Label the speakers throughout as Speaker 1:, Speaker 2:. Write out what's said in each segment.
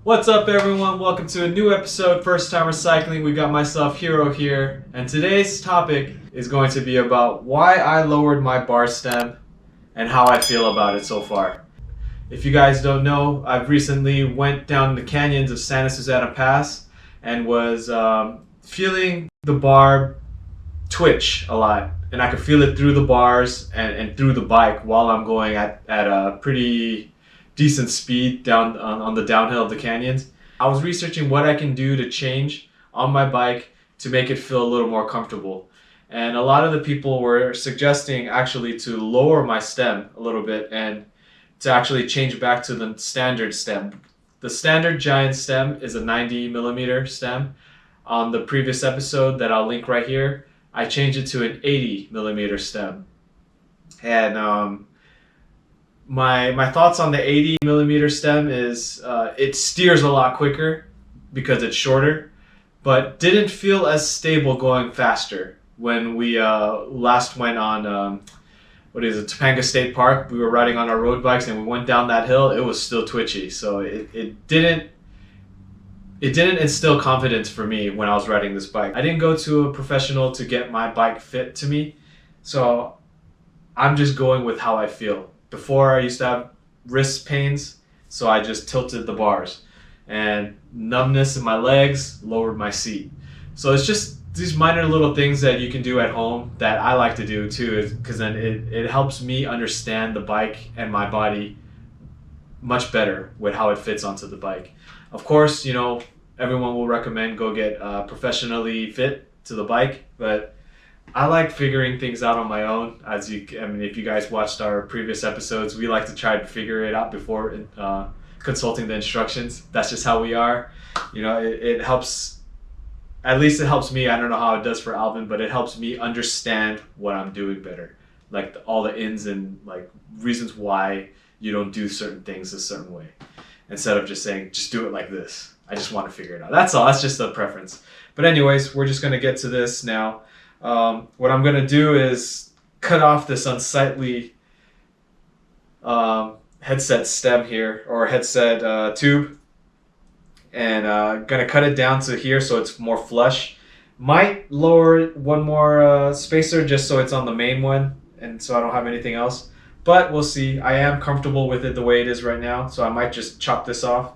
Speaker 1: What's up, everyone? Welcome to a new episode, First Time Recycling. We got myself, Hiro, here, and today's topic is going to be about why I lowered my bar stem and how I feel about it so far. If you guys don't know, I've recently went down the canyons of Santa Susana Pass and was feeling the bar twitch a lot, and I could feel it through the bars and through the bike while I'm going at a pretty decent speed down on the downhill of the canyons. I was researching what I can do to change on my bike to make it feel a little more comfortable. And a lot of the people were suggesting actually to lower my stem a little bit and to actually change back to the standard stem. The standard giant stem is a 90 millimeter stem. On the previous episode that I'll link right here, I changed it to an 80 millimeter stem. And my thoughts on the 80 millimeter stem is it steers a lot quicker because it's shorter, but didn't feel as stable going faster. When we last went on Topanga State Park, we were riding on our road bikes and we went down that hill, it was still twitchy. So it didn't instill confidence for me when I was riding this bike. I didn't go to a professional to get my bike fit to me, so I'm just going with how I feel. Before, I used to have wrist pains, so I just tilted the bars, and numbness in my legs lowered my seat. So it's just these minor little things that you can do at home that I like to do too, because then it helps me understand the bike and my body much better with how it fits onto the bike. Of course, you know, everyone will recommend go get professionally fit to the bike, but I like figuring things out on my own. If you guys watched our previous episodes, we like to try to figure it out before consulting the instructions. That's just how we are. You know, it helps. At least it helps me. I don't know how it does for Alvin, but it helps me understand what I'm doing better. Like all the ins and like reasons why you don't do certain things a certain way, instead of just saying just do it like this. I just want to figure it out. That's all. That's just a preference. But anyways, we're just gonna get to this now. What I'm gonna do is cut off this unsightly headset stem here, or headset tube, and gonna cut it down to here so it's more flush. Might lower one more spacer just so it's on the main one and so I don't have anything else, but we'll see. I am comfortable with it the way it is right now, so I might just chop this off,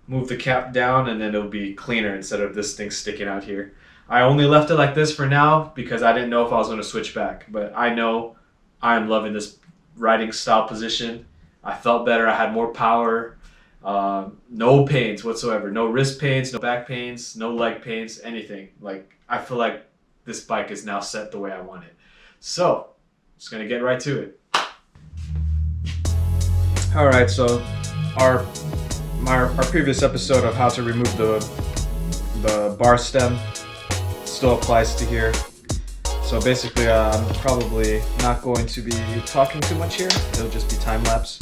Speaker 1: move the cap down, and then it'll be cleaner instead of this thing sticking out here. I only left it like this for now because I didn't know if I was going to switch back. But I know I'm loving this riding style position. I felt better. I had more power. No pains whatsoever. No wrist pains, no back pains, no leg pains, anything. Like, I feel like this bike is now set the way I want it. So, just going to get right to it. All right, so our previous episode of how to remove the bar stem still applies to here. So basically I'm probably not going to be talking too much here. It'll just be time lapse.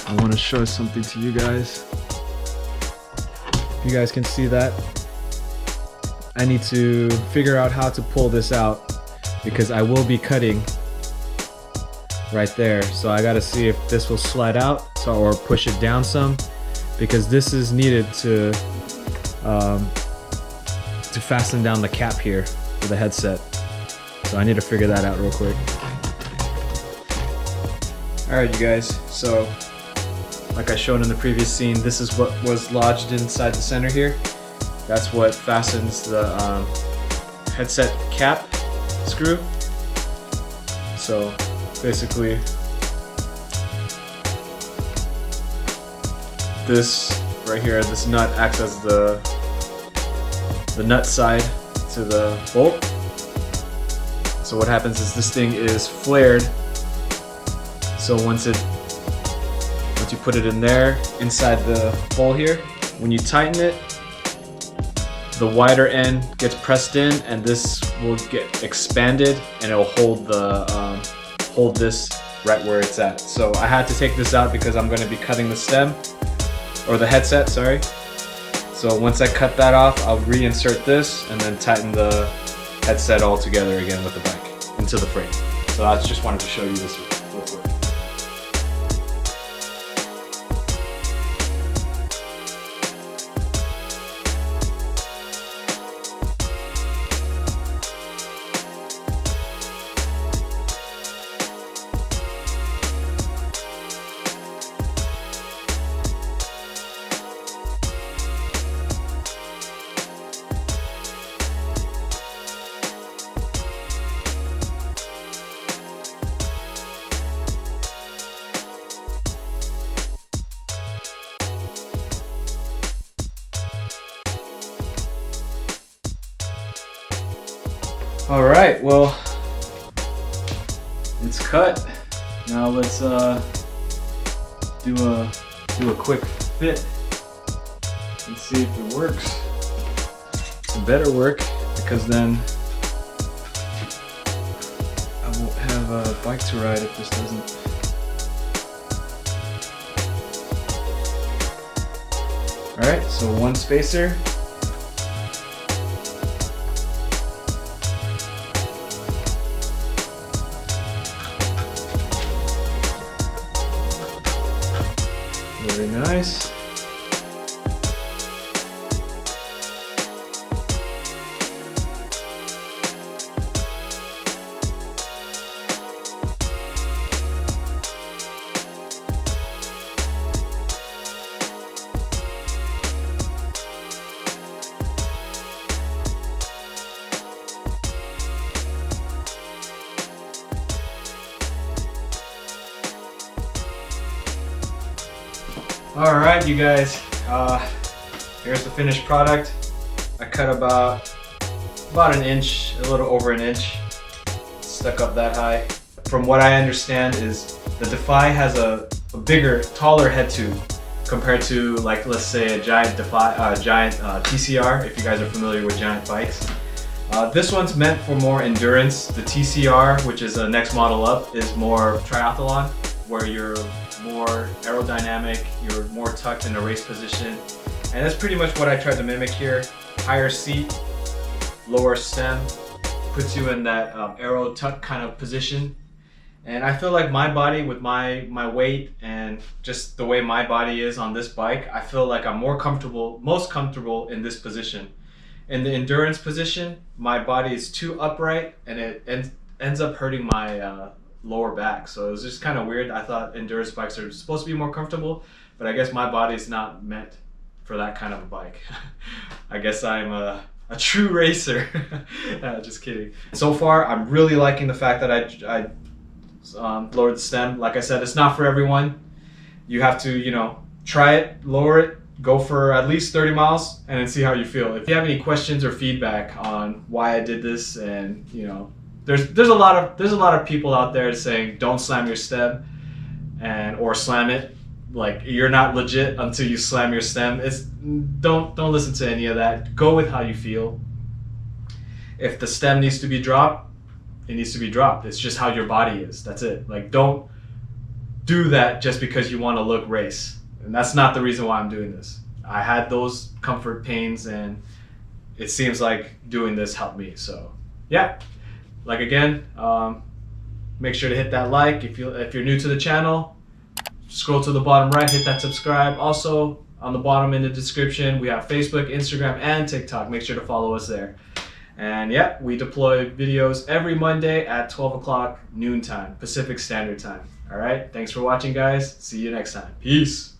Speaker 1: I want to show something to you guys. If you guys can see that, I need to figure out how to pull this out because I will be cutting right there. So I gotta see if this will slide out or push it down some, because this is needed to fasten down the cap here for the headset. So I need to figure that out real quick. Alright, you guys, so like I showed in the previous scene, this is what was lodged inside the center here. That's what fastens the headset cap screw. So basically, this right here, this nut acts as the nut side to the bolt. So what happens is this thing is flared. So once you put it in there, inside the hole here, when you tighten it, the wider end gets pressed in, and this will get expanded, and it'll hold this right where it's at. So I had to take this out because I'm going to be cutting the stem, or the headset, sorry. So once I cut that off, I'll reinsert this and then tighten the headset all together again with the bike into the frame. So I just wanted to show you this real quick. All right, well, it's cut. Now let's do a quick fit and see if it works. It better work, because then I won't have a bike to ride if this doesn't. All right, so one spacer. Very nice. All right, you guys, here's the finished product. I cut about an inch, a little over an inch, stuck up that high. From what I understand is the Defy has a bigger, taller head tube compared to, like, let's say a giant TCR, if you guys are familiar with giant bikes. This one's meant for more endurance. The TCR, which is the next model up, is more triathlon, where you're more aerodynamic, you're more tucked in a race position. And that's pretty much what I tried to mimic here. Higher seat, lower stem, puts you in that aero tuck kind of position. And I feel like my body, with my weight and just the way my body is on this bike, I feel like I'm most comfortable in this position. In the endurance position, my body is too upright and it ends up hurting my lower back. So it was just kind of weird. I thought endurance bikes are supposed to be more comfortable, but I guess my body's not meant for that kind of a bike. I guess I'm a true racer. Just kidding. So far, I'm really liking the fact that I lowered the stem. Like I said, it's not for everyone. You have to, you know, try it, lower it, go for at least 30 miles, and then see how you feel. If you have any questions or feedback on why I did this, and you know, there's a lot of people out there saying don't slam your stem or slam it. Like, you're not legit until you slam your stem. Don't listen to any of that. Go with how you feel. If the stem needs to be dropped, it needs to be dropped. It's just how your body is. That's it. Like, don't do that just because you want to look race. And that's not the reason why I'm doing this. I had those comfort pains, and it seems like doing this helped me. So yeah, like, again, make sure to hit that like. If you're new to the channel, scroll to the bottom right, hit that subscribe. Also, on the bottom in the description, we have Facebook, Instagram, and TikTok. Make sure to follow us there. And yeah, we deploy videos every Monday at 12 o'clock noon time, Pacific Standard Time. All right, thanks for watching, guys. See you next time. Peace.